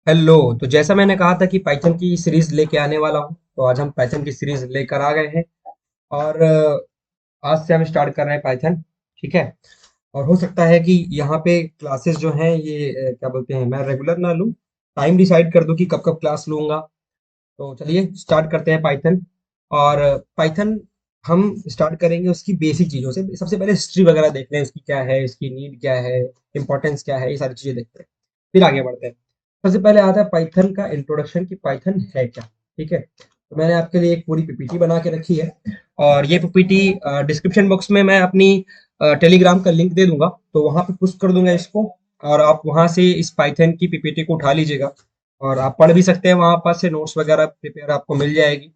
Hello. तो जैसा मैंने कहा था कि पाइथन की सीरीज लेके आने वाला हूँ, तो आज हम पाइथन की सीरीज लेकर आ गए हैं। और आज से हम स्टार्ट कर रहे हैं पाइथन। ठीक है। और हो सकता है कि यहाँ पे क्लासेस जो हैं ये क्या बोलते हैं, मैं रेगुलर ना लूँ। टाइम डिसाइड कर दूँ कि कब कब क्लास लूँगा। तो चलिए स्टार्ट करते हैं पाइथन। और पाइथन हम स्टार्ट करेंगे उसकी बेसिक चीज़ों से। सबसे पहले हिस्ट्री वगैरह देख लें, उसकी क्या है, इसकी नीड क्या है, इंपॉर्टेंस क्या है, ये सारी चीज़ें देखते हैं। फिर आगे बढ़ते हैं। सबसे पहले आता है पाइथन का इंट्रोडक्शन कि पाइथन है क्या। ठीक है। तो मैंने आपके लिए एक पूरी पीपीटी बना के रखी है। और ये पीपीटी डिस्क्रिप्शन बॉक्स में मैं अपनी टेलीग्राम का लिंक दे दूंगा, तो वहां पे पुश कर दूंगा इसको। और आप वहां से इस पाइथन की पीपीटी को उठा लीजिएगा। और आप पढ़ भी सकते हैं, वहां पास से नोट्स वगैरह प्रिपेयर आपको मिल जाएगी।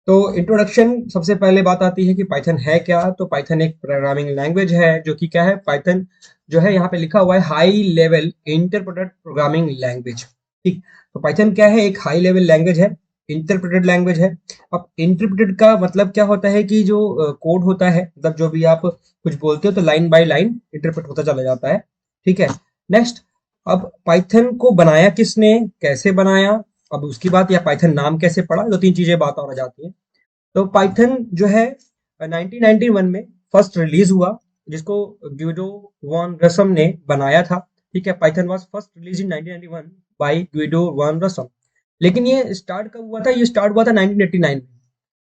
तो इंट्रोडक्शन, सबसे पहले बात आती है कि पाइथन है क्या। तो पाइथन एक प्रोग्रामिंग लैंग्वेज है जो कि क्या है, पाइथन जो है यहाँ पे लिखा हुआ है high level interpreted programming language. ठीक। तो पाइथन क्या है, एक हाई लेवल लैंग्वेज है, इंटरप्रेटेड लैंग्वेज है। अब इंटरप्रेटेड का मतलब क्या होता है कि जो कोड होता है, मतलब जो भी आप कुछ बोलते हो तो लाइन बाय लाइन इंटरप्रेट होता चला जाता है। ठीक है। नेक्स्ट। अब पाइथन को बनाया किसने, कैसे बनाया, अब उसकी बात, या पाइथन नाम कैसे पड़ा, दो तीन चीजें बात और आ जाती हैं। तो पाइथन जो है 1991 में फर्स्ट रिलीज हुआ, जिसको ग्विडो वॉन रसम ने बनाया था। ठीक है। Python was first release in 1991 by Guido van Rossum. लेकिन ये स्टार्ट कब हुआ था, ये स्टार्ट हुआ था 1989 में।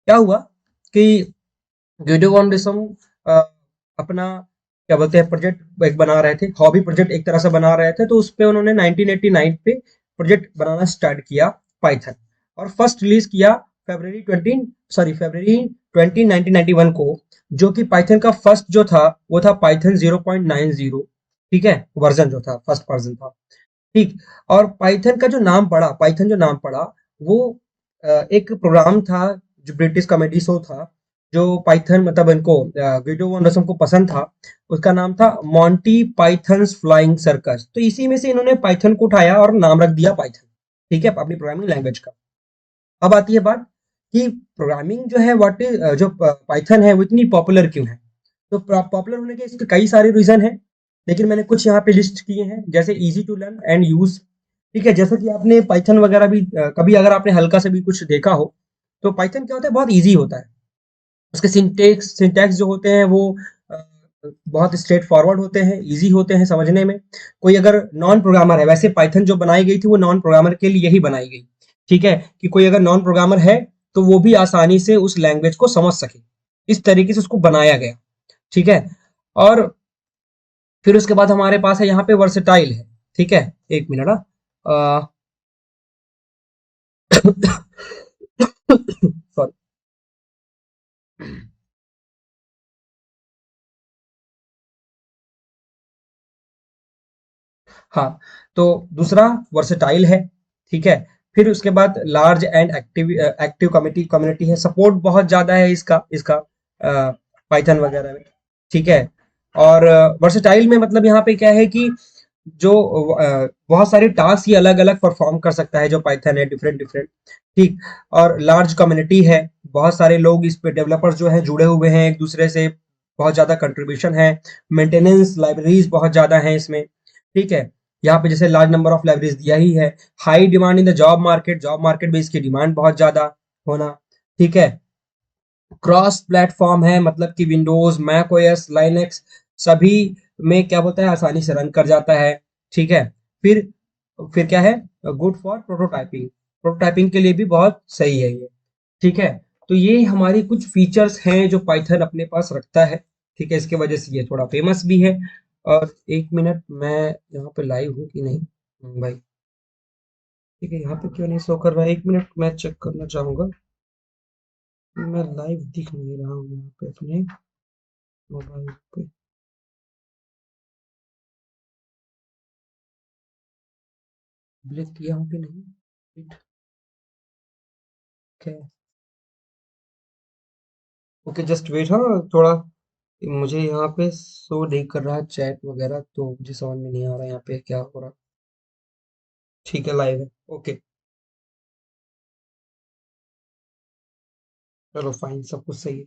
क्या हुआ कि ग्विडो वॉन रसम अपना क्या बोलते हैं प्रोजेक्ट एक बना रहे थे, हॉबी प्रोजेक्ट एक तरह से बना रहे थे। तो उस पे उन्होंने 1989 पे प्रोजेक्ट बनाना स्टार्ट किया पाइथन। और फर्स्ट रिलीज किया फरवरी 1991 को। जो कि पाइथन का फर्स्ट जो था वो था पाइथन 0.90। ठीक है। वर्जन जो था, फर्स्ट वर्जन था। ठीक। और पाइथन का जो नाम पड़ा, पाइथन जो नाम पड़ा, वो एक प्रोग्राम था जो ब्रिटिश कॉमेडी शो था, जो पाइथन मतलब इनको गिडो वंडरसम को पसंद था। उसका नाम था मॉन्टी पाइथन्स फ्लाइंग सर्कस। तो इसी में से इन्होंने पाइथन को उठाया और नाम रख दिया पाइथन। ठीक है, अपनी प्रोग्रामिंग लैंग्वेज का। अब आती है बात कि प्रोग्रामिंग जो है व्हाट इज, जो पाइथन है वो इतनी पॉपुलर क्यों है। तो पॉपुलर होने के इसके कई सारे रीजन हैं, लेकिन मैंने कुछ यहाँ पे लिस्ट किए हैं, जैसे easy to learn and use. ठीक है। जैसा कि आपने पाइथन वगैरह भी कभी अगर आपने हल्का से भी कुछ देखा हो, तो पाइथन क्या होता है, बहुत इजी होता है। उसके सिंटेक्स सिंटैक्स जो होते हैं वो अ, बहुत स्ट्रेट फॉरवर्ड होते हैं, इजी होते हैं समझने में। कोई अगर नॉन प्रोग्रामर है, वैसे पाइथन जो बनाई गई थी वो नॉन प्रोग्रामर के लिए ही बनाई गई। ठीक है, कि कोई अगर नॉन प्रोग्रामर है तो वो भी आसानी से उस लैंग्वेज को समझ सके, इस तरीके से उसको बनाया गया। ठीक है। और फिर उसके बाद हमारे पास है यहाँ पे वर्सेटाइल है। ठीक है। एक मिनट। सॉरी। हाँ। तो दूसरा वर्सेटाइल है। ठीक है। फिर उसके बाद large and active active committee community है, सपोर्ट बहुत ज्यादा है इसका पाइथन वगैरह में। ठीक है। और वर्सेटाइल में मतलब यहाँ पे क्या है कि जो बहुत सारे टास्क ये अलग अलग परफॉर्म कर सकता है, जो पाइथन है डिफरेंट डिफरेंट। ठीक। और लार्ज कम्युनिटी है, बहुत सारे लोग इस पे डेवलपर्स जो हैं जुड़े हुए हैं एक दूसरे से, बहुत ज्यादा कंट्रीब्यूशन है। मेंटेनेंस लाइब्रेरीज बहुत ज्यादा है इसमें। ठीक है। यहाँ पे जैसे लार्ज नंबर ऑफ लाइब्रेरीज दिया ही है। High demand in the job market, job market में इसकी डिमांड बहुत ज्यादा होना। ठीक है। क्रॉस प्लेटफॉर्म है, मतलब कि विंडोज, मैक ओएस, लाइनेक्स सभी में क्या होता है, आसानी से रन कर जाता है। ठीक है। फिर फिर क्या है, गुड फॉर प्रोटोटाइपिंग, प्रोटोटाइपिंग के लिए भी बहुत सही है ये। ठीक है। तो ये हमारी कुछ फीचर्स हैं जो पाइथन अपने पास रखता है। ठीक है, इसके वजह से ये थोड़ा फेमस भी है। और एक मिनट, मैं यहाँ पे लाइव हूँ कि नहीं। भाई ठीक है, यहाँ पे क्यों नहीं शो कर रहा है, एक मिनट मैं चेक करना चाहूंगा। मैं लाइव दिख नहीं रहा हूँ यहाँ पे अपने मोबाइल पे। ब्लिक किया हूँ कि नहीं। ठीक है। Okay, just wait. हाँ, थोड़ा मुझे यहाँ पे शो नहीं कर रहा है चैट वगैरह, तो मुझे समझ में नहीं आ रहा यहाँ पे क्या हो रहा। ठीक है, लाइव है। ओके। चलो फाइन, सब कुछ सही है।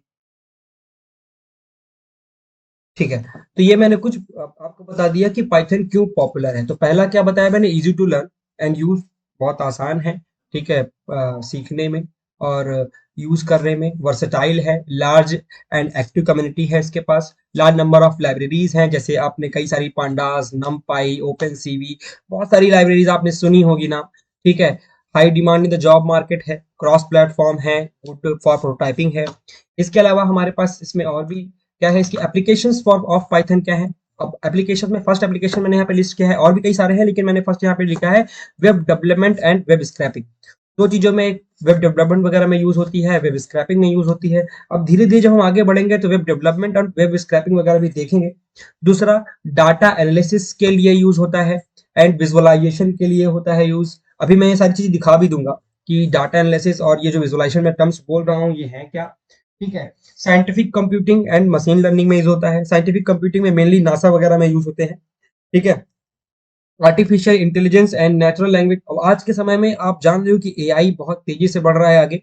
ठीक है। तो ये मैंने कुछ आपको बता दिया कि पाइथन क्यों पॉपुलर है। तो पहला क्या बताया मैंने, easy to learn and use. बहुत आसान है, ठीक है, सीखने में और यूज करने में, वर्सेटाइल है, लार्ज एंड एक्टिव कम्युनिटी है इसके पास, लार्ज नंबर ऑफ लाइब्रेरीज हैं, जैसे आपने कई सारी पांडास, नमपाई, ओपन सीवी, बहुत सारी लाइब्रेरीज आपने सुनी होगी ना, ठीक है। High demand in the job market है, क्रॉस प्लेटफॉर्म है, गुड फॉर प्रोटोटाइपिंग है। इसके अलावा हमारे पास इसमें और भी क्या है, इसकी एप्लीकेशंस फॉर ऑफ पाइथन क्या है। अब एप्लीकेशन में फर्स्ट एप्लीकेशन मैंने यहाँ पे लिस्ट किया है, और भी कई सारे हैं लेकिन मैंने फर्स्ट यहाँ पे लिखा है web development and web scrapping. दो चीजों में, वेब डेवलपमेंट वगैरह में यूज होती है, वेब स्क्रैपिंग में यूज होती है। अब धीरे धीरे जब हम आगे बढ़ेंगे तो वेब डेवलपमेंट और वेब स्क्रैपिंग वगैरह भी देखेंगे। दूसरा, डाटा एनालिसिस के लिए यूज होता है एंड विजुअलाइजेशन के लिए होता है यूज। अभी मैं ये सारी चीज दिखा भी दूंगा कि डाटा एनालिसिस और ये जो विजुअलाइजेशन में टर्म्स बोल रहा हूँ ये है क्या, ठीक है। Scientific computing and machine learning में यूज होता है। साइंटिफिक कंप्यूटिंग में मेनली नासा वगैरह में यूज होते हैं, ठीक है। Artificial intelligence and natural language, अब आज के समय में आप जान रहे हो कि एआई बहुत तेजी से बढ़ रहा है आगे,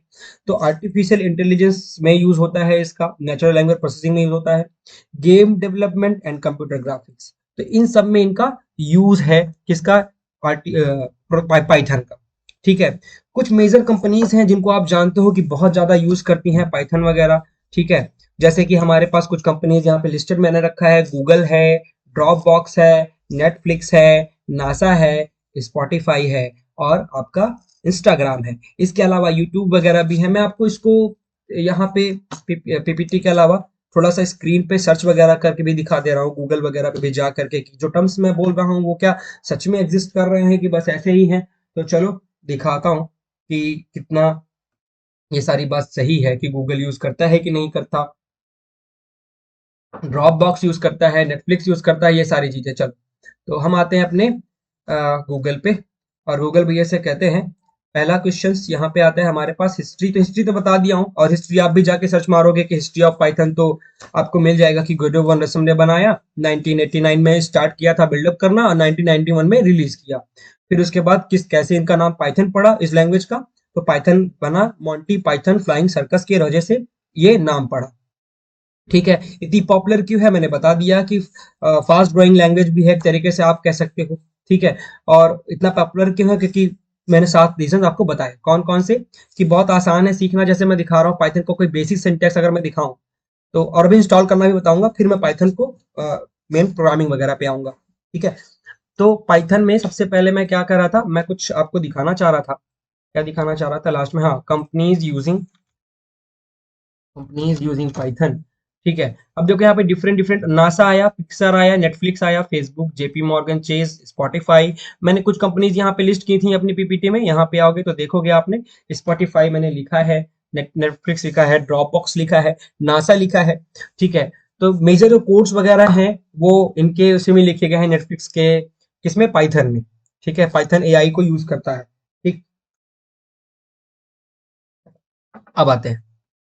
तो आर्टिफिशियल इंटेलिजेंस में यूज होता है इसका, नेचुरल लैंग्वेज प्रोसेसिंग में यूज होता है, game development and computer graphics, तो इन सब में इनका यूज है, किसका, पाइथन का, ठीक है। कुछ मेजर कंपनीज हैं जिनको आप जानते हो कि बहुत ज्यादा यूज करती हैं पाइथन वगैरह, ठीक है। जैसे कि हमारे पास कुछ कंपनीज यहाँ पे लिस्टेड मैंने रखा है, गूगल है, ड्रॉप बॉक्स है, नेटफ्लिक्स है, नासा है, स्पॉटिफाई है और आपका इंस्टाग्राम है। इसके अलावा यूट्यूब वगैरह भी है। मैं आपको इसको यहाँ पे पीपीटी के अलावा थोड़ा सा स्क्रीन पे सर्च वगैरह करके भी दिखा दे रहा हूँ, गूगल वगैरह पे भी जा करके कि जो टर्म्स मैं बोल रहा हूँ वो क्या सच में एग्जिस्ट कर रहे हैं कि बस ऐसे ही हैं। तो चलो दिखाता हूँ कि कितना ये सारी बात सही है, कि गूगल यूज करता है कि नहीं करता, ड्रॉप बॉक्स यूज करता है, नेटफ्लिक्स यूज करता है, ये सारी चीजें। चलो तो हम आते हैं अपने गूगल पे, और गूगल भैया से कहते हैं पहला क्वेश्चन यहाँ पे आता है हमारे पास हिस्ट्री। तो हिस्ट्री तो बता दिया हूँ, और हिस्ट्री आप भी जाके सर्च मारोगे कि हिस्ट्री ऑफ पाइथन, तो आपको मिल जाएगा कि गुडो वन रसम ने बनाया, 1989 में स्टार्ट किया था बिल्डअप करना और 1991 में रिलीज किया। फिर उसके बाद किस कैसे इनका नाम पाइथन पड़ा इस लैंग्वेज का, तो पाइथन बना मॉन्टी पाइथन फ्लाइंग सर्कस की वजह से ये नाम पड़ा, ठीक है। इतनी पॉपुलर क्यों है मैंने बता दिया कि फास्ट ग्रोइंग लैंग्वेज भी है एक तरीके से आप कह सकते हो, ठीक है। और इतना पॉपुलर क्यों है, क्योंकि मैंने 7 रीजन आपको बताए कौन कौन से, कि बहुत आसान है सीखना, जैसे मैं दिखा रहा हूँ पाइथन को कोई बेसिक सिंटैक्स अगर मैं दिखाऊं तो, और भी इंस्टॉल करना भी बताऊंगा, फिर मैं पाइथन को मेन प्रोग्रामिंग वगैरह पे आऊंगा, ठीक है। तो पाइथन में सबसे पहले मैं क्या कर रहा था, मैं कुछ आपको दिखाना चाह रहा था, क्या दिखाना चाह रहा था लास्ट में, हाँ, कंपनीज यूजिंग पाइथन, ठीक है। अब देखो यहाँ पे डिफरेंट डिफरेंट नासा आया, पिक्सर आया, नेटफ्लिक्स आया, Facebook, JP Morgan chase, Spotify. मैंने कुछ कंपनीज यहाँ पे लिस्ट की थी अपनी पीपीटी में, यहाँ पे आओगे तो देखोगे आपने स्पॉटिफाई मैंने लिखा है, नेटफ्लिक्स लिखा है, ड्रॉप बॉक्स लिखा है, नासा लिखा है, ठीक है। तो मेजर जो कोड्स वगैरह हैं वो इनके उसी में लिखे गए हैं, नेटफ्लिक्स के किसमें, पाइथन में, ठीक है। पाइथन एआई को यूज करता है, ठीक। अब आते हैं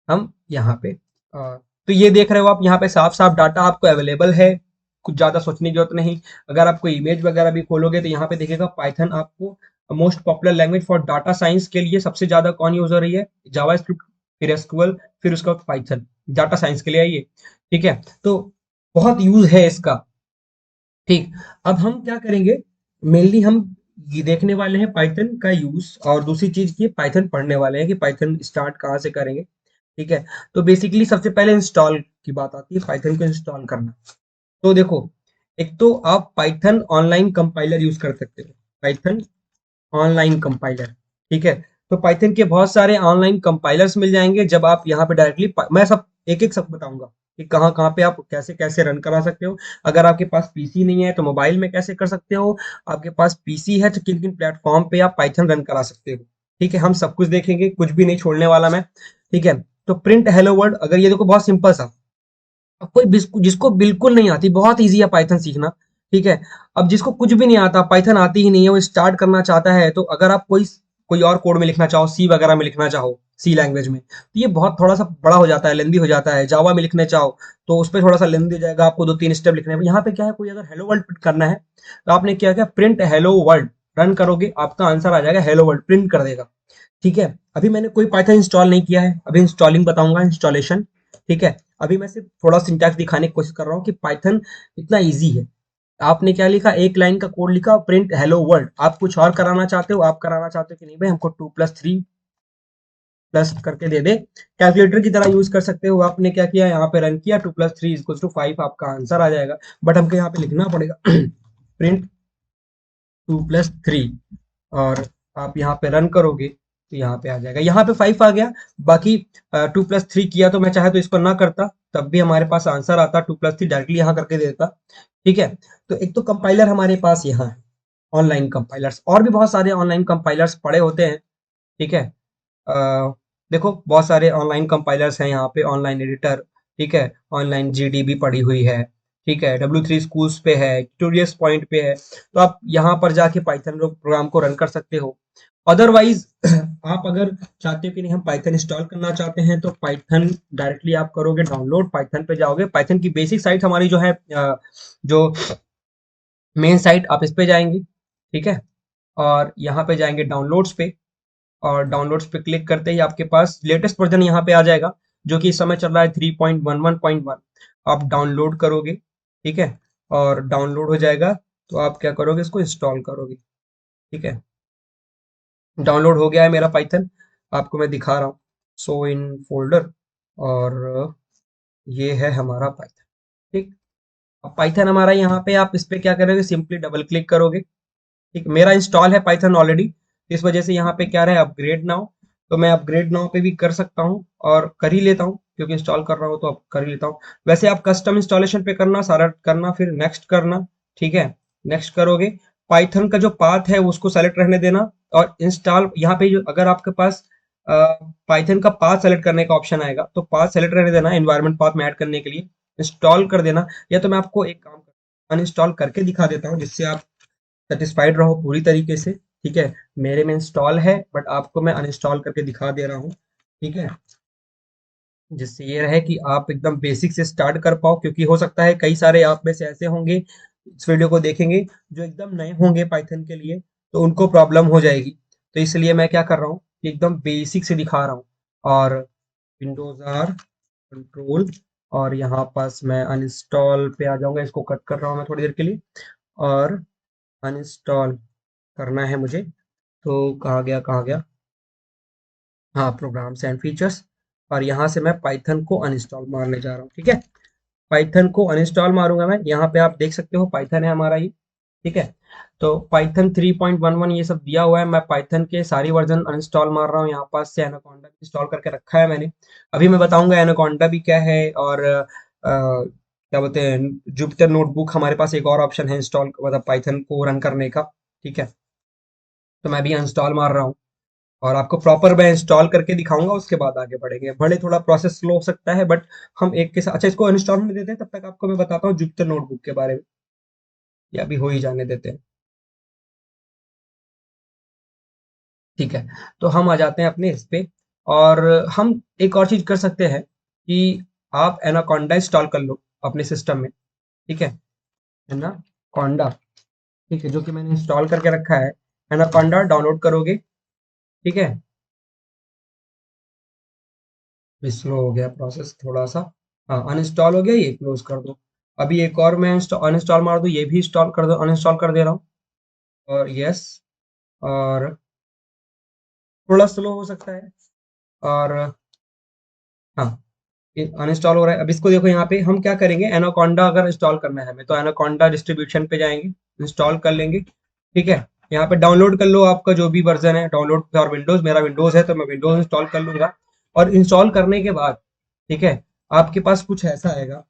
हम यहाँ पे, तो ये देख रहे हो आप, यहाँ पे साफ साफ डाटा आपको अवेलेबल है, कुछ ज्यादा सोचने की जरूरत नहीं। अगर आपको इमेज वगैरह भी खोलोगे तो यहाँ पे देखिएगा पाइथन आपको most popular language for data science के लिए सबसे ज्यादा कौन यूज हो रही है, जावा स्क्रिप्ट, फिर एसक्यूएल, फिर उसका पाइथन, डाटा साइंस के लिए है ये, ठीक है। तो बहुत यूज है इसका, ठीक। अब हम क्या करेंगे, मेनली हम ये देखने वाले हैं पाइथन का यूज, और दूसरी चीज की पाइथन पढ़ने वाले हैं कि पाइथन स्टार्ट कहाँ से करेंगे, ठीक है। तो बेसिकली सबसे पहले इंस्टॉल की बात आती है, पाइथन को इंस्टॉल करना। तो देखो, एक तो आप पाइथन ऑनलाइन कंपाइलर यूज कर सकते हो, पाइथन ऑनलाइन कंपाइलर, ठीक है। तो पाइथन के बहुत सारे ऑनलाइन कंपाइलर्स मिल जाएंगे, जब आप यहाँ पे डायरेक्टली, मैं सब एक एक सब बताऊंगा कि कहाँ कहाँ पे आप कैसे कैसे रन करा सकते हो। अगर आपके पास पीसी नहीं है तो मोबाइल में कैसे कर सकते हो, आपके पास पीसी है तो किन किन प्लेटफॉर्म पे आप पाइथन रन करा सकते हो, ठीक है। हम सब कुछ देखेंगे, कुछ भी नहीं छोड़ने वाला मैं, ठीक है। तो प्रिंट हेलो वर्ल्ड, अगर ये देखो बहुत सिंपल सा, अब कोई जिसको बिल्कुल नहीं आती, बहुत ईजी है पाइथन सीखना, ठीक है। अब जिसको कुछ भी नहीं आता, पाइथन आती ही नहीं है, वो स्टार्ट करना चाहता है, तो अगर आप कोई कोई और कोड में लिखना चाहो, सी वगैरह में लिखना चाहो, सी लैंग्वेज में, तो ये बहुत थोड़ा सा बड़ा हो जाता है, लेंदी हो जाता है। जावा में लिखने चाहो तो उस पर थोड़ा सा लेंदी हो जाएगा, आपको 2-3 स्टेप लिखने हैं। यहाँ पे क्या है, कोई अगर हेलो वर्ल्ड करना है तो आपने क्या किया, प्रिंट हेलो वर्ल्ड रन करोगे, आपका आंसर आ जाएगा हेलो वर्ल्ड, प्रिंट कर देगा, ठीक है। अभी मैंने कोई पाइथन इंस्टॉल नहीं किया है, अभी इंस्टॉलिंग बताऊंगा, इंस्टॉलेशन, ठीक है। अभी मैं सिर्फ थोड़ा सिंटैक्स दिखाने की कोशिश कर रहा हूँ कि पाइथन इतना इजी है, आपने क्या लिखा, एक लाइन का कोड लिखा, प्रिंट हेलो वर्ल्ड। आप कुछ और कराना चाहते हो, आप कराना चाहते हो कि नहीं भाई हमको 2+3 प्लस करके दे दे, कैलकुलेटर की तरह यूज कर सकते हो। आपने क्या किया, यहाँ पे रन किया, 2+3=5, आपका आंसर आ जाएगा। बट हमको यहाँ पे लिखना पड़ेगा प्रिंट 2+3, और आप यहाँ पे रन करोगे तो यहाँ पे आ जाएगा, यहाँ पे 5 आ गया। बाकी 2+3 किया तो मैं चाहे तो इसको ना करता, तब भी हमारे पास आंसर आता, 2+3 डायरेक्टली यहाँ करके देता। ठीक है, तो एक तो कंपाइलर हमारे पास यहाँ है, ऑनलाइन कंपाइलर्स, और भी बहुत सारे ऑनलाइन कंपाइलर्स पड़े होते हैं। ठीक है, देखो बहुत सारे ऑनलाइन कंपाइलर्स हैं यहाँ पे, ऑनलाइन एडिटर, ठीक है, ऑनलाइन जीडीबी पड़ी हुई है, ठीक है, W3 स्कूल्स पे है, ट्यूटोरियल्स पॉइंट पे है, तो आप यहाँ पर जाके पाइथन प्रोग्राम को रन कर सकते हो। अदरवाइज आप अगर चाहते हो कि नहीं हम पाइथन इंस्टॉल करना चाहते हैं, तो पाइथन डायरेक्टली आप करोगे डाउनलोड, पाइथन पे जाओगे, पाइथन की बेसिक साइट हमारी जो है, जो मेन साइट, आप इस पे जाएंगे, ठीक है, और यहाँ पे जाएंगे डाउनलोड्स पे, और डाउनलोड्स पे क्लिक करते ही आपके पास लेटेस्ट वर्जन यहाँ पे आ जाएगा, जो कि इस समय चल रहा है 3.11.1। आप डाउनलोड करोगे, ठीक है, और डाउनलोड हो जाएगा तो आप क्या करोगे, इसको इंस्टॉल करोगे। ठीक है, डाउनलोड हो गया है मेरा पाइथन, आपको मैं दिखा रहा हूँ, सो इन फोल्डर, और ये है हमारा पाइथन। ठीक, अब पाइथन हमारा यहाँ पे, आप इस पे क्या करोगे, सिंपली डबल क्लिक करोगे। ठीक, मेरा इंस्टॉल है पाइथन ऑलरेडी, इस वजह से यहाँ पे क्या रहा है, अपग्रेड नाउ, तो मैं अपग्रेड नाउ पे भी कर सकता हूँ और कर ही लेता हूँ, क्योंकि इंस्टॉल कर रहा हूँ तो अब कर ही लेता हूँ। वैसे आप कस्टम इंस्टॉलेशन पे करना, सारा करना, फिर नेक्स्ट करना। ठीक है, नेक्स्ट करोगे, पाइथन का जो पाथ है उसको सेलेक्ट रहने देना, और इंस्टॉल यहाँ पे जो, अगर आपके पास पाइथन का पाथ सेलेक्ट करने का ऑप्शन आएगा तो पाथ सेलेक्ट रहने देना, एनवायरनमेंट पाथ में ऐड करने के लिए इंस्टॉल कर देना। या तो मैं आपको एक काम अनइंस्टॉल करके दिखा देता हूँ, जिससे आप सेटिस्फाइड रहो पूरी तरीके से। ठीक है, मेरे में इंस्टॉल है, बट आपको मैं अनइंस्टॉल करके दिखा दे रहा हूँ। ठीक है, जिससे ये रहे कि आप एकदम बेसिक से स्टार्ट कर पाओ, क्योंकि हो सकता है कई सारे आप में से ऐसे होंगे इस वीडियो को देखेंगे जो एकदम नए होंगे पाइथन के लिए, तो उनको प्रॉब्लम हो जाएगी। तो इसलिए मैं क्या कर रहा हूँ कि एकदम बेसिक से दिखा रहा हूँ। और विंडोज आर कंट्रोल, और यहाँ पास मैं अनइंस्टॉल पे आ जाऊंगा, इसको कट कर रहा हूँ मैं थोड़ी देर के लिए, और अनइंस्टॉल करना है मुझे, तो कहाँ गया, कहाँ गया, हाँ, प्रोग्राम्स एंड फीचर्स, और यहाँ से मैं पाइथन को अनइंस्टॉल मारने जा रहा हूँ। ठीक है, पाइथन को अनइंस्टॉल मारूंगा मैं, यहाँ पे आप देख सकते हो पाइथन है हमारा ये। ठीक है, तो पाइथन 3.11 ये सब दिया हुआ है, मैं पाइथन के सारी वर्जन अनइंस्टॉल मार रहा हूँ, यहाँ पास से एनाकोंडा इंस्टॉल करके रखा है मैंने। अभी मैं बताऊंगा एनाकोंडा भी क्या है, और क्या बोलते हैं, जुपिटर नोटबुक, हमारे पास एक और ऑप्शन है इंस्टॉल, मतलब पाइथन को रन करने का। ठीक है, तो मैं भी इंस्टॉल मार रहा हूँ, और आपको प्रॉपर मैं इंस्टॉल करके दिखाऊंगा, उसके बाद आगे बढ़ेंगे। भले थोड़ा प्रोसेस स्लो हो सकता है, बट हम एक के साथ, अच्छा इसको इंस्टॉल होने देते हैं, तब तक आपको मैं बताता हूँ जुपिटर नोटबुक के बारे में, या अभी हो ही जाने देते हैं। ठीक है, तो हम आ जाते हैं अपने इस पे, और हम एक और चीज कर सकते हैं कि आप एनाकोंडा इंस्टॉल कर लो अपने सिस्टम में। ठीक है, एनाकोंडा, ठीक है, जो कि मैंने इंस्टॉल करके रखा है, एनाकोंडा डाउनलोड करोगे। ठीक है, स्लो हो गया प्रोसेस थोड़ा सा, हाँ अनइंस्टॉल हो गया, ये क्लोज कर दो। अभी एक और मैं अनइंस्टॉल मार दूँ, ये भी इंस्टॉल कर दो, अनइंस्टॉल कर दे रहा हूँ, और यस, और थोड़ा स्लो हो सकता है, और हाँ, अनइंस्टॉल हो रहा है। अब इसको देखो, यहाँ पे हम क्या करेंगे, एनाकोंडा अगर इंस्टॉल करना है हमें, तो एनाकोंडा डिस्ट्रीब्यूशन पे जाएंगे, इंस्टॉल कर लेंगे। ठीक है, यहाँ पे डाउनलोड कर लो आपका जो भी वर्जन है, डाउनलोड फॉर विंडोज, मेरा विंडोज है तो मैं विंडोज इंस्टॉल कर लूंगा। और इंस्टॉल करने के बाद, ठीक है, आपके पास कुछ ऐसा आएगा,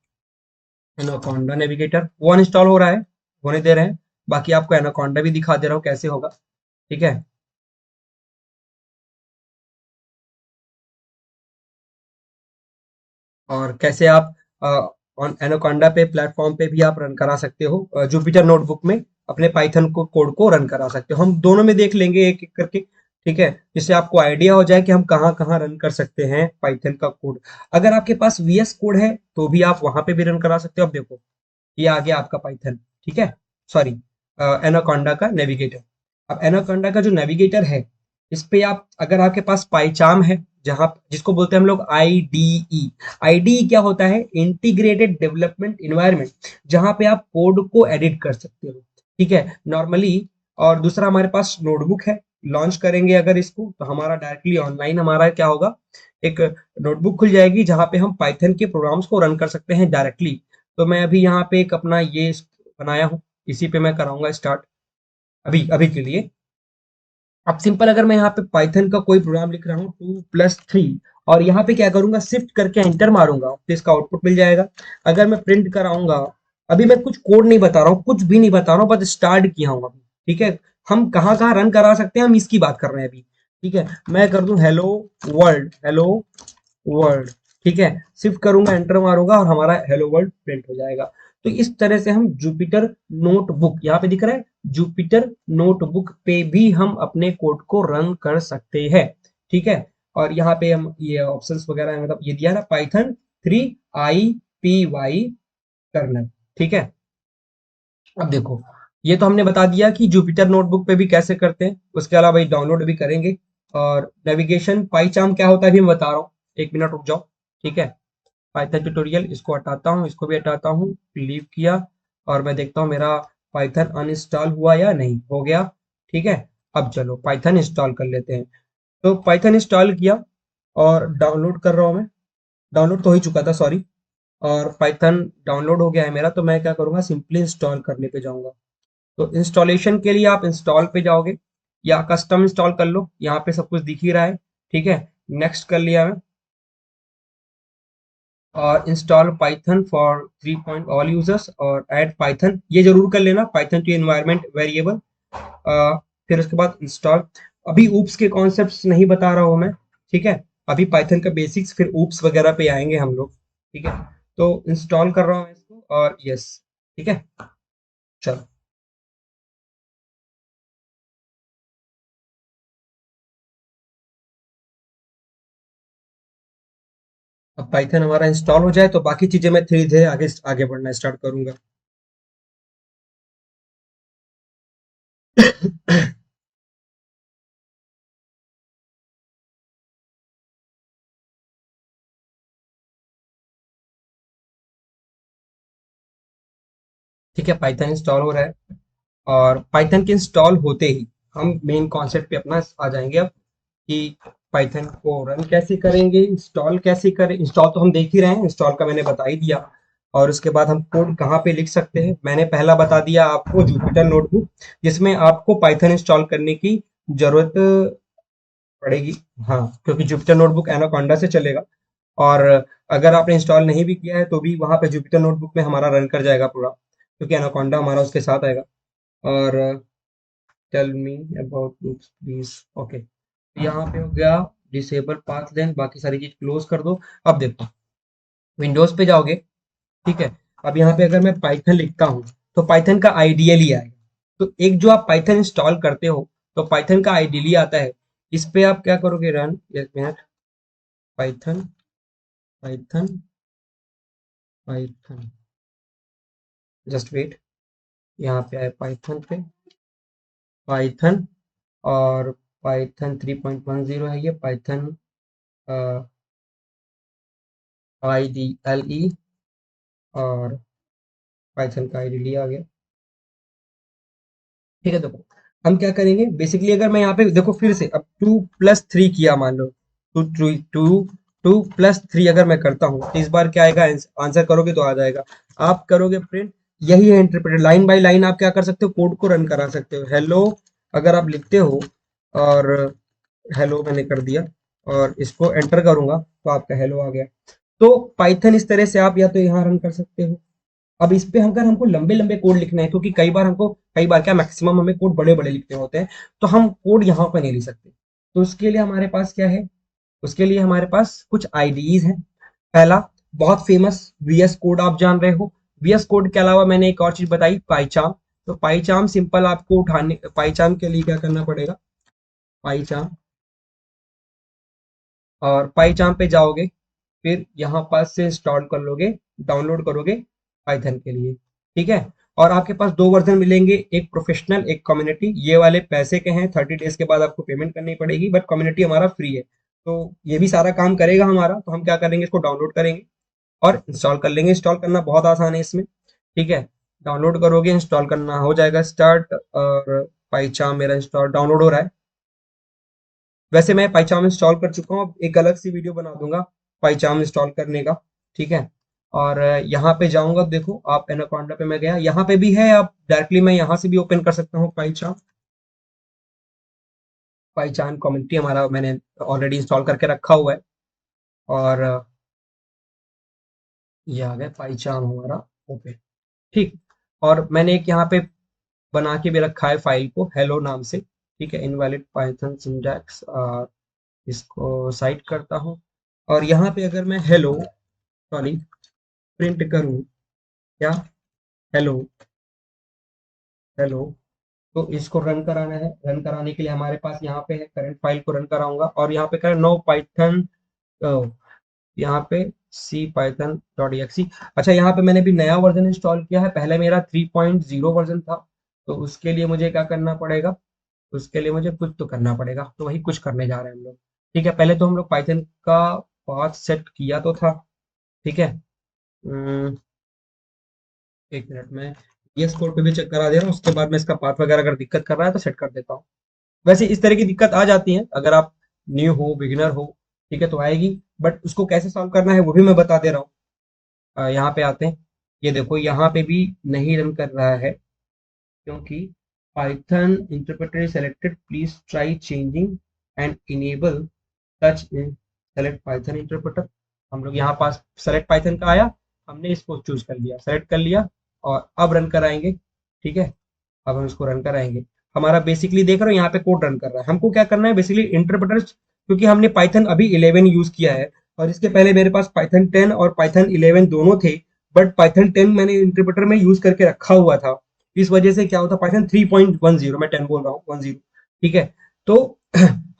एनाकोंडा नेविगेटर, वो अनइंस्टॉल हो रहा है, होने दे रहे हैं। बाकी आपको एनाकोंडा भी दिखा दे रहा हूँ कैसे होगा। ठीक है, और कैसे आप ऑन एनाकोंडा पे प्लेटफॉर्म पे भी आप रन करा सकते हो, जुपिटर नोटबुक में अपने पाइथन को कोड को रन करा सकते हो। हम दोनों में देख लेंगे एक एक करके। ठीक है, जिससे आपको आइडिया हो जाए कि हम कहाँ कहाँ रन कर सकते हैं पाइथन का कोड। अगर आपके पास वीएस कोड है तो भी आप वहां पे भी रन करा सकते हो। अब देखो, ये आ गया आपका पाइथन। ठीक है, सॉरी, एनाकोंडा का नेविगेटर। अब एनाकोंडा का जो नेविगेटर है, इस पे आप, अगर आपके पास पाइचाम है, जहां जिसको बोलते हैं हम लोग आईडीई। आईडीई क्या होता है? इंटीग्रेटेड डेवलपमेंट इन्वायरमेंट, जहां पे आप कोड को एडिट कर सकते हो, ठीक है, नॉर्मली। और दूसरा हमारे पास नोटबुक है। लॉन्च करेंगे अगर इसको, तो हमारा डायरेक्टली ऑनलाइन हमारा क्या होगा, एक नोटबुक खुल जाएगी जहां पे हम पाइथन के प्रोग्राम्स को रन कर सकते हैं डायरेक्टली। तो मैं अभी यहाँ पे एक अपना ये बनाया हूँ, इसी पे मैं कराऊंगा स्टार्ट अभी अभी के लिए। अब सिंपल, अगर मैं यहाँ पे पाइथन का कोई प्रोग्राम लिख रहा हूँ 2+3, और यहाँ पे क्या करूंगा, शिफ्ट करके एंटर मारूंगा, तो इसका आउटपुट मिल जाएगा। अगर मैं प्रिंट कराऊंगा, अभी मैं कुछ कोड नहीं बता रहा हूँ, कुछ भी नहीं बता रहा हूँ, बस स्टार्ट किया हूँ अभी, ठीक है। हम कहाँ कहाँ रन करा सकते हैं, हम इसकी बात कर रहे हैं अभी, ठीक है। मैं कर दूं हेलो वर्ल्ड, हेलो वर्ल्ड, ठीक है। शिफ्ट करूंगा, एंटर मारूंगा, और हमारा हेलो वर्ल्ड प्रिंट हो जाएगा। तो इस तरह से हम जुपिटर नोटबुक, यहाँ पे दिख रहा है जुपिटर नोटबुक पे भी हम अपने कोड को रन कर सकते हैं, ठीक है। और यहाँ पे हम ये ऑप्शंस वगैरह है, मतलब ये दिया ना, पाइथन 3 IPY कर्नल, ठीक है। अब देखो, ये तो हमने बता दिया कि जुपिटर नोटबुक पे भी कैसे करते हैं, उसके अलावा ये डाउनलोड भी करेंगे। और नेविगेशन पाइचाम क्या होता है भी मैं बता रहा हूँ, 1 मिनट रुक जाओ, ठीक है। पाइथन ट्यूटोरियल, इसको हटाता हूँ, इसको भी हटाता हूँ, लीव किया, और मैं देखता हूँ मेरा पाइथन अनइंस्टॉल हुआ या नहीं, हो गया, ठीक है। अब चलो पाइथन इंस्टॉल कर लेते हैं। तो पाइथन इंस्टॉल किया, और डाउनलोड कर रहा हूँ मैं, डाउनलोड तो हो ही चुका था, सॉरी। और पाइथन डाउनलोड हो गया है मेरा, तो मैं क्या करूँगा, सिंपली इंस्टॉल करने पे जाऊँगा। तो इंस्टॉलेशन के लिए आप इंस्टॉल पे जाओगे, या कस्टम इंस्टॉल कर लो, यहाँ पे सब कुछ दिख ही रहा है, ठीक है। नेक्स्ट कर लिया मैं, और install Python for 3 point all users, और ऐड पाइथन ये जरूर कर लेना, पाइथन टू एनवायरनमेंट वेरिएबल। फिर उसके बाद इंस्टॉल। अभी ऊप्स के कॉन्सेप्ट्स नहीं बता रहा हूँ मैं, ठीक है। अभी पाइथन का बेसिक्स, फिर ऊप्स वगैरह पे आएंगे हम लोग, ठीक है। तो इंस्टॉल कर रहा हूँ इसको, और यस, ठीक है, चलो। अब पाइथन हमारा इंस्टॉल हो जाए, तो बाकी चीजें मैं धीरे धीरे आगे आगे बढ़ना स्टार्ट करूंगा। ठीक है, पाइथन इंस्टॉल हो रहा है, और पाइथन के इंस्टॉल होते ही हम मेन कॉन्सेप्ट पे अपना आ जाएंगे अब, कि पाइथन को रन कैसे करेंगे, इंस्टॉल कैसे करें। इंस्टॉल तो हम देख ही रहे हैं, इंस्टॉल का मैंने बता ही दिया। और उसके बाद हम कोड कहाँ पे लिख सकते हैं, मैंने पहला बता दिया आपको, जुपिटर नोटबुक, जिसमें आपको पाइथन इंस्टॉल करने की जरूरत पड़ेगी। हाँ, क्योंकि जुपिटर नोटबुक एनाकोंडा से चलेगा। और अगर आपने इंस्टॉल नहीं भी किया है, तो भी वहां पे जुपिटर नोटबुक में हमारा रन कर जाएगा पूरा, क्योंकि एनाकोंडा हमारा उसके साथ आएगा। और tell me about loops please, okay. यहाँ पे हो गया डिसेबल पाथ लेन, बाकी सारी चीज क्लोज कर दो। अब देखो, विंडोज पे जाओगे, ठीक है। अब यहाँ पे अगर मैं पाइथन लिखता हूँ, तो पाइथन का आइडियली आएगा। तो एक जो आप पाइथन इंस्टॉल करते हो, तो पाइथन का आइडियली आता है। इस पे आप क्या करोगे, run, 1 minute, Python, Python, Python, just wait, यहाँ पे आए पाइथन पे, पाइथन, और पाइथन 3.10 है ये, पाइथन IDLE, और पाइथन का आईडीडी आ गया, ठीक है। देखो, हम क्या करेंगे बेसिकली, अगर मैं यहाँ पे देखो फिर से, अब 2+3 किया मान लो, टू टू टू 2+3 अगर मैं करता हूँ, तो इस बार क्या आएगा, आंसर करोगे तो आ जाएगा। आप करोगे प्रिंट, यही है इंटरप्रेटर, लाइन बाय लाइन आप क्या कर सकते हो, कोड को रन करा सकते हो। हेलो अगर आप लिखते हो, और हेलो मैंने कर दिया, और इसको एंटर करूंगा, तो आपका हेलो आ गया। तो पाइथन इस तरह से आप या तो यहाँ रन कर सकते हो। अब इस पे अगर हमको लंबे लंबे कोड लिखना है, क्योंकि कई बार क्या, मैक्सिमम हमें कोड बड़े बड़े लिखने होते हैं, तो हम कोड यहाँ पर नहीं लिख सकते। तो उसके लिए हमारे पास क्या है, उसके लिए हमारे पास कुछ आईडीज हैं। पहला, बहुत फेमस VS कोड, आप जान रहे हो। VS कोड के अलावा मैंने एक और चीज बताई, पाइचाम। तो पाइचाम सिंपल, आपको उठाने, पाइचाम के लिए क्या करना पड़ेगा, पाइचाम, और पाइचाम पे जाओगे, फिर यहाँ पास से इंस्टॉल कर लोगे, डाउनलोड करोगे पाइथन के लिए, ठीक है। और आपके पास दो वर्जन मिलेंगे, एक प्रोफेशनल एक कम्युनिटी। ये वाले पैसे के हैं, 30 डेज के बाद आपको पेमेंट करनी पड़ेगी, बट कम्युनिटी हमारा फ्री है। तो ये भी सारा काम करेगा हमारा। तो हम क्या करेंगे, इसको डाउनलोड करेंगे और इंस्टॉल कर लेंगे। इंस्टॉल करना बहुत आसान है इसमें, ठीक है। डाउनलोड करोगे, इंस्टॉल करना हो जाएगा स्टार्ट। और पाइचाम मेरा इंस्टॉल डाउनलोड हो रहा है। वैसे मैं पाइचाम इंस्टॉल कर चुका हूँ, अब एक अलग सी वीडियो बना दूंगा पाइचाम इंस्टॉल करने का, ठीक है। और यहाँ पे जाऊंगा, देखो आप एनाकोंडा पे मैं गया, यहाँ पे भी है। आप डायरेक्टली मैं यहाँ से भी ओपन कर सकता हूँ पाइचाम। पाइचाम कम्युनिटी हमारा मैंने ऑलरेडी इंस्टॉल करके रखा हुआ है। और ये आ गया पाइचाम हमारा ओपन, ठीक। और मैंने एक यहाँ पे बना के भी रखा है फाइल को हेलो नाम से, ठीक है। इनवैलिड पाइथन सिंटैक्स, इसको साइड करता हूँ। और यहाँ पे अगर मैं हेलो, सॉरी, प्रिंट करूँ क्या, हेलो, हेलो, तो इसको रन कराना है। रन कराने के लिए हमारे पास यहाँ पे है, करंट फाइल को रन कराऊंगा और यहाँ पे करें नो पाइथन, यहाँ पे सी पाइथन डॉट एक्सी। अच्छा, यहाँ पे मैंने भी नया वर्जन इंस्टॉल किया है, पहले मेरा 3.0 वर्जन था। तो उसके लिए मुझे क्या करना पड़ेगा, उसके लिए मुझे कुछ तो करना पड़ेगा, तो वही कुछ करने जा रहे हैं हम लोग, ठीक है। पहले तो हम लोग पाइथन का पाथ सेट किया तो था, ठीक है। एक मिनट में ये कोड पे भी चेक करा दे रहा हूँ, उसके बाद मैं इसका पाथ वगैरह अगर दिक्कत कर रहा है तो सेट कर देता हूँ। वैसे इस तरह की दिक्कत आ जाती है अगर आप न्यू हो, बिगिनर हो, ठीक है, तो आएगी। बट उसको कैसे सॉल्व करना है वो भी मैं बता दे रहा हूँ। यहाँ पे आते हैं, ये देखो यहाँ पे भी नहीं रन कर रहा है, क्योंकि Python interpreter is selected, please try changing and enable touch in select Python interpreter. हम लोग यहाँ पास सेलेक्ट पाइथन का आया, हमने इसको चूज कर लिया, सेलेक्ट कर लिया और अब रन कराएंगे, ठीक है। अब हम इसको रन कराएंगे। हमारा बेसिकली देख रहे हो यहाँ पे कोड रन कर रहा है। हमको क्या करना है बेसिकली इंटरप्रेटर, क्योंकि हमने पाइथन अभी 11 यूज किया है और इसके पहले मेरे पास पाइथन 10 और पाइथन 11 दोनों थे। बट पाइथन 10 मैंने इंटरप्रेटर में यूज करके रखा हुआ था, इस वजह से क्या होता, पाइथन 3.10, मैं 10 बोल रहा हूँ 10, ठीक है। तो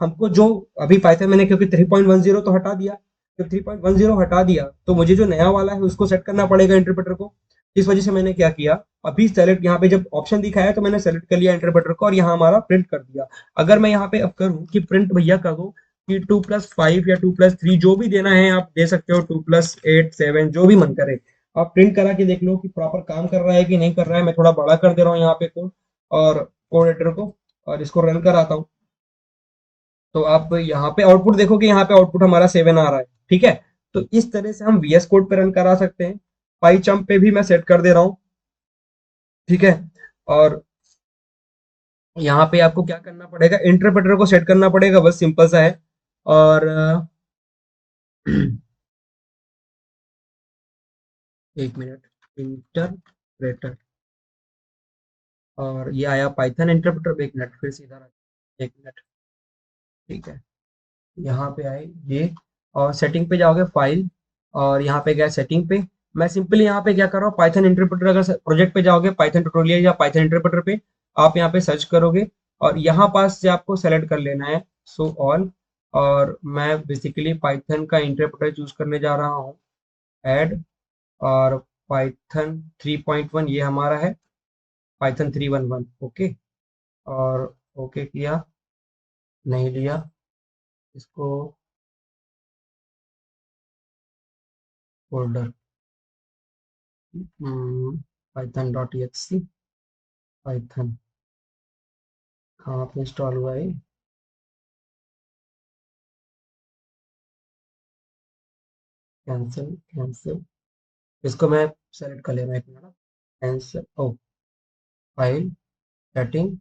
हमको जो अभी पाइथन मैंने, क्योंकि 3.10 तो हटा दिया, जब 3.10 हटा दिया तो मुझे जो नया वाला है उसको सेट करना पड़ेगा इंटरप्रेटर को। इस वजह से मैंने क्या किया, अभी सेलेक्ट यहाँ पे जब ऑप्शन दिखाया तो मैंने सेलेक्ट कर लिया इंटरप्रेटर को और यहाँ हमारा प्रिंट कर दिया। अगर मैं यहाँ पे अब करूँ कि प्रिंट भैया कर दो कि 2+5 या 2+3 जो भी देना है आप दे सकते हो, 2+8 7 जो भी मन करे, आप प्रिंट करा के देख लो कि प्रॉपर काम कर रहा है कि नहीं कर रहा है। मैं थोड़ा बड़ा कर दे रहा हूँ यहाँ पे कोड और कोड एडिटर को, और इसको रन कराता हूँ। तो आप यहाँ पे आउटपुट देखो कि यहाँ पे आउटपुट हमारा 7 आ रहा है, ठीक है। तो इस तरह से हम वीएस कोड पे रन करा सकते हैं। पाइचम पे भी मैं सेट कर दे रहा हूँ, ठीक है। और यहाँ पे आपको क्या करना पड़ेगा, इंटरप्रेटर को सेट करना पड़ेगा, बस सिंपल सा है। और एक मिनट, इंटरप्रेटर, और ये आया पाइथन इंटरप्रेटर। एक मिनट फिर से इधर आ, एक मिनट, ठीक है। यहाँ पे आए ये, और सेटिंग पे जाओगे फाइल, और यहाँ पे गया सेटिंग पे। मैं सिंपली यहाँ पे क्या कर रहा हूँ, पाइथन इंटरप्रेटर, अगर प्रोजेक्ट पे जाओगे पाइथन ट्यूटोरियल या पाइथन इंटरप्रेटर पे, आप यहाँ पे सर्च करोगे और यहाँ पास से आपको सेलेक्ट कर लेना है सो ऑल। और मैं बेसिकली पाइथन का इंटरप्रेटर चूज करने जा रहा हूँ, ऐड। और पाइथन 3.1 ये हमारा है, पाइथन 3.11, ओके। और ओके किया, नहीं लिया इसको, folder Python dot exe, Python कहाँ पे इंस्टॉल हुआ है, कैंसिल कैंसिल, इसको मैं सेलेक्ट कर ले रहा हूँ, एक minute, cancel, oh, file, setting,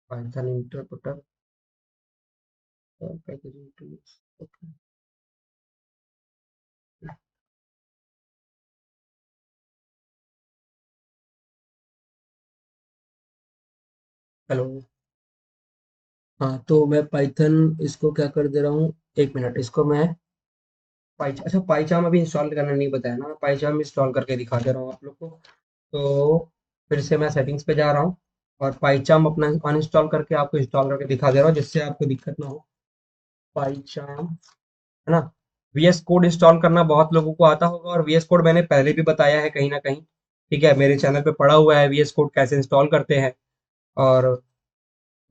Python interpreter, packaging tools, okay. Hello, हाँ तो मैं पाइथन इसको क्या कर दे रहा हूँ, एक मिनट, इसको मैं अच्छा पाइचाम अभी इंस्टॉल करना नहीं बताया ना, पाइचाम इंस्टॉल करके दिखा दे रहा हूँ आप लोग को। तो फिर से मैं सेटिंग्स पे जा रहा हूँ और पाइचाम अपना अनइंस्टॉल करके आपको इंस्टॉल करके दिखा दे रहा हूँ, जिससे आपको दिक्कत ना हो। पाइचाम, है ना। VS कोड इंस्टॉल करना बहुत लोगों को आता होगा, और VS कोड मैंने पहले भी बताया है कहीं ना कहीं, ठीक है, मेरे चैनल पे पड़ा हुआ है VS कोड कैसे इंस्टॉल करते हैं। और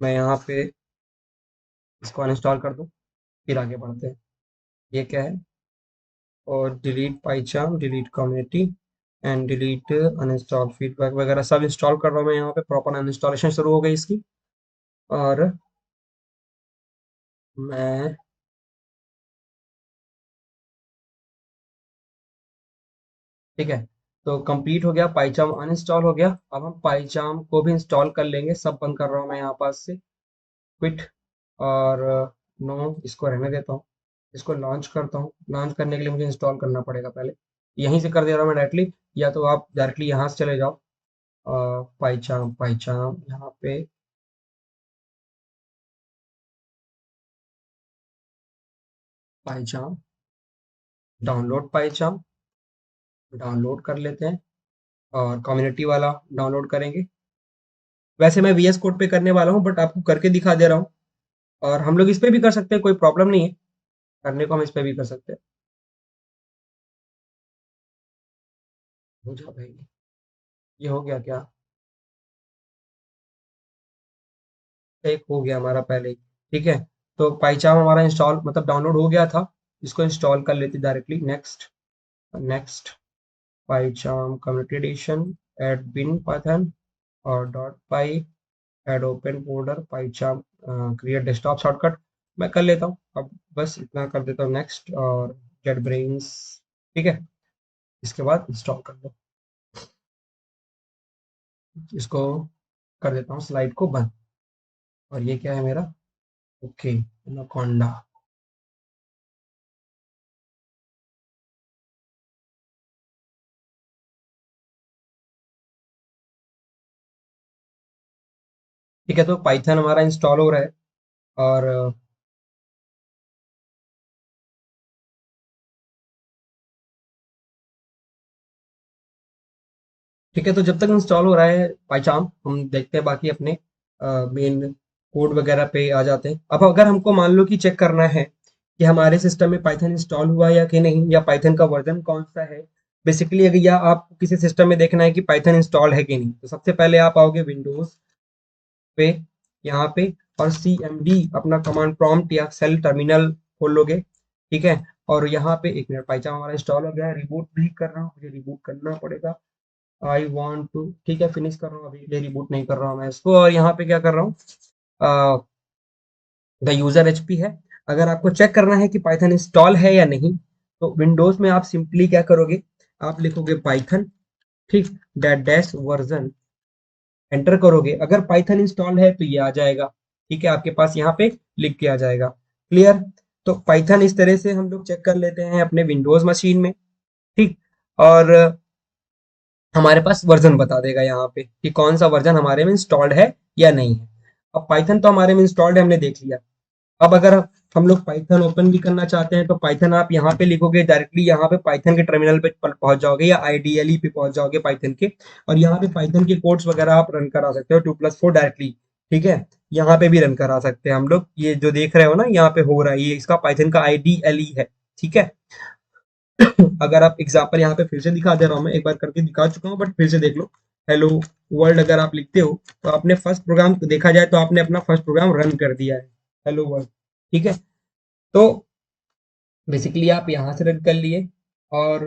मैं यहाँ पे इसको अनइंस्टॉल कर दूँ, फिर आगे बढ़ते हैं। ये क्या है, और delete PyCharm, delete community and delete uninstall feedback वगैरह सब इंस्टॉल कर रहा हूँ मैं यहाँ पे। प्रॉपर अनइंस्टॉलेशन शुरू हो गई इसकी। और मैं, ठीक है, तो कंप्लीट हो गया, पाइचाम अनइंस्टॉल हो गया। अब हम पाइचाम को भी इंस्टॉल कर लेंगे। सब बंद कर रहा हूँ मैं यहाँ पास से, क्विट, और नो, इसको रहने देता हूँ। इसको लॉन्च करता हूँ। लॉन्च करने के लिए मुझे इंस्टॉल करना पड़ेगा पहले, यहीं से कर दे रहा हूँ मैं डायरेक्टली, या तो आप डायरेक्टली यहाँ से चले जाओ। पाइचाम, पाइचाम यहाँ पे, पाइचाम, डाउनलोड पाइचाम, डाउनलोड कर लेते हैं, और कम्युनिटी वाला डाउनलोड करेंगे। वैसे मैं VS कोड पे करने वाला हूँ, बट आपको करके दिखा दे रहा हूँ। और हम लोग इस पे भी कर सकते हैं, कोई प्रॉब्लम नहीं है, करने को हम इस पे भी कर सकते हैं। हो जा भाई, ये हो गया क्या? एक हो गया हमारा पहले ही, ठीक है। तो पाइचाम हमारा इंस्टॉल मतलब डाउनलोड हो गया था। इसको इंस्टॉल कर लेते directly. Next, next, PyCharm community edition, add bin Python, और dot py, add open folder PyCharm, create desktop shortcut मैं कर लेता हूँ। अब बस इतना कर देता हूँ, नेक्स्ट, और जेट ब्रेन्स, ठीक है। इसके बाद इंस्टॉल कर दो। इसको कर देता हूँ स्लाइड को बंद। और ये क्या है मेरा, ओके, एनाकोंडा। ठीक है, तो पाइथन हमारा इंस्टॉल हो रहा है। और ठीक है, तो जब तक इंस्टॉल हो रहा है पाइचाम, हम देखते हैं बाकी अपने मेन कोड वगैरह पे आ जाते हैं। अब अगर हमको मान लो कि चेक करना है कि हमारे सिस्टम में पाइथन इंस्टॉल हुआ या कि नहीं, या पाइथन का वर्जन कौन सा है, बेसिकली अगर या आप किसी सिस्टम में देखना है कि पाइथन इंस्टॉल है कि नहीं, तो सबसे पहले आप आओगे विंडोज पे, यहाँ पे, और CMD अपना कमांड प्रॉम्प्ट या सेल टर्मिनल खोल लोगे, ठीक है। और यहाँ पे एक मिनट, पाइथन हमारा इंस्टॉल हो गया है। रिबूट भी कर रहा हूँ, मुझे रिबूट करना पड़ेगा। आई वॉन्ट टू, ठीक है, फिनिश कर रहा हूँ, अभी रिबूट नहीं कर रहा हूँ मैं इसको। और यहाँ पे क्या कर रहा हूँ, द यूजर HP है। अगर आपको चेक करना है कि पाइथन इंस्टॉल है या नहीं, तो विंडोज में आप सिंपली क्या करोगे, आप लिखोगे पाइथन, ठीक, डैश डैश वर्जन, एंटर करोगे। अगर पाइथन इंस्टॉल है तो ये आ जाएगा, ठीक है, आपके पास यहाँ पे लिख के आ जाएगा। क्लियर? तो पाइथन इस तरह से हम लोग चेक कर लेते हैं अपने विंडोज मशीन में, ठीक। और हमारे पास वर्जन बता देगा यहाँ पे कि कौन सा वर्जन हमारे में इंस्टॉल्ड है या नहीं है। अब पाइथन तो हमारे में इंस्टॉल्ड है, हमने देख लिया। अब अगर हम लोग पाइथन ओपन भी करना चाहते हैं, तो पाइथन आप यहाँ पे लिखोगे, डायरेक्टली यहाँ पे पाइथन के टर्मिनल पे पहुंच जाओगे, या IDLE पे पहुंच जाओगे पाइथन के। और यहाँ पे पाइथन के कोड्स वगैरह आप रन करा सकते हो, 2+4 डायरेक्टली, ठीक है। यहाँ पे भी रन करा सकते हैं हम लोग। ये जो देख रहे हो ना, यहाँ पे हो रहा है, ये इसका पाइथन का IDLE है, ठीक है। अगर आप एग्जाम्पल यहाँ पे फिर से दिखा दे रहा हूँ, मैं एक बार करके दिखा चुका हूँ, बट फिर से देख लो। हेलो वर्ल्ड अगर आप लिखते हो, तो आपने फर्स्ट प्रोग्राम देखा जाए तो आपने अपना फर्स्ट प्रोग्राम रन कर दिया है, हेलो वर्ल्ड, ठीक है। तो बेसिकली आप यहाँ से रन कर लिए। और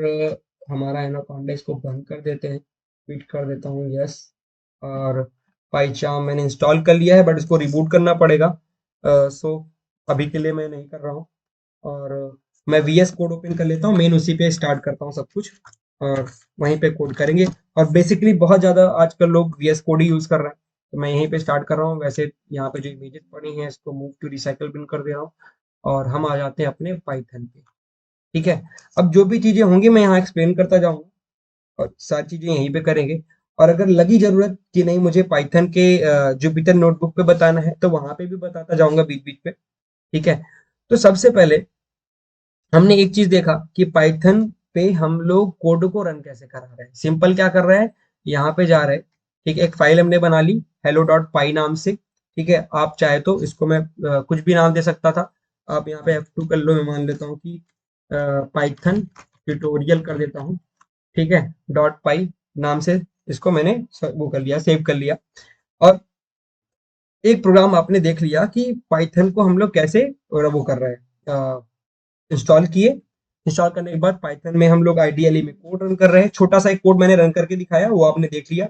हमारा एनाकोंडा, इसको बंद कर देते हैं, क्विट कर देता हूँ, यस। और पाइचाम मैंने इंस्टॉल कर लिया है, बट इसको रिबूट करना पड़ेगा। सो अभी के लिए मैं नहीं कर रहा हूँ। और मैं VS कोड ओपन कर लेता हूँ, मेन उसी पे स्टार्ट करता हूँ सब कुछ, और वहीं पे कोड करेंगे। और बेसिकली बहुत ज़्यादा आजकल लोग VS कोड ही यूज़ कर रहे हैं, तो मैं यहीं पे स्टार्ट कर रहा हूँ। वैसे यहाँ पे जो इमेजेस पड़ी हैं, इसको मूव टू रिसाइकल बिन कर दे रहा हूँ, और हम आ जाते हैं अपने पाइथन पे, ठीक है। अब जो भी चीज़ें होंगी मैं यहाँ एक्सप्लेन करता जाऊँगा, और सारी चीज़ें यहीं पे करेंगे। और अगर लगी ज़रूरत कि नहीं मुझे पाइथन के जुपिटर नोटबुक पे बताना है, तो वहाँ पे भी बताता जाऊँगा बीच बीच पे, ठीक है। तो सबसे पहले हमने एक चीज देखा कि पाइथन पे हम लोग कोड को रन कैसे करा रहे हैं। सिंपल क्या कर रहे हैं, यहाँ पे जा रहे हैं, ठीक है, एक फाइल हमने बना ली hello.py नाम से, ठीक है। आप चाहे तो इसको मैं कुछ भी नाम दे सकता था, आप यहाँ पे F2 कर लो, मैं मान लेता हूँ कि पाइथन ट्यूटोरियल कर देता हूँ, ठीक है, डॉट पाई नाम से इसको मैंने वो कर लिया, सेव कर लिया। और एक प्रोग्राम आपने देख लिया कि पाइथन को हम लोग कैसे वो कर रहे हैं, इंस्टॉल किए। इंस्टॉल करने के बाद पाइथन में हम लोग आइडियली में कोड रन कर रहे हैं। छोटा सा एक कोड मैंने रन करके दिखाया, वो आपने देख लिया।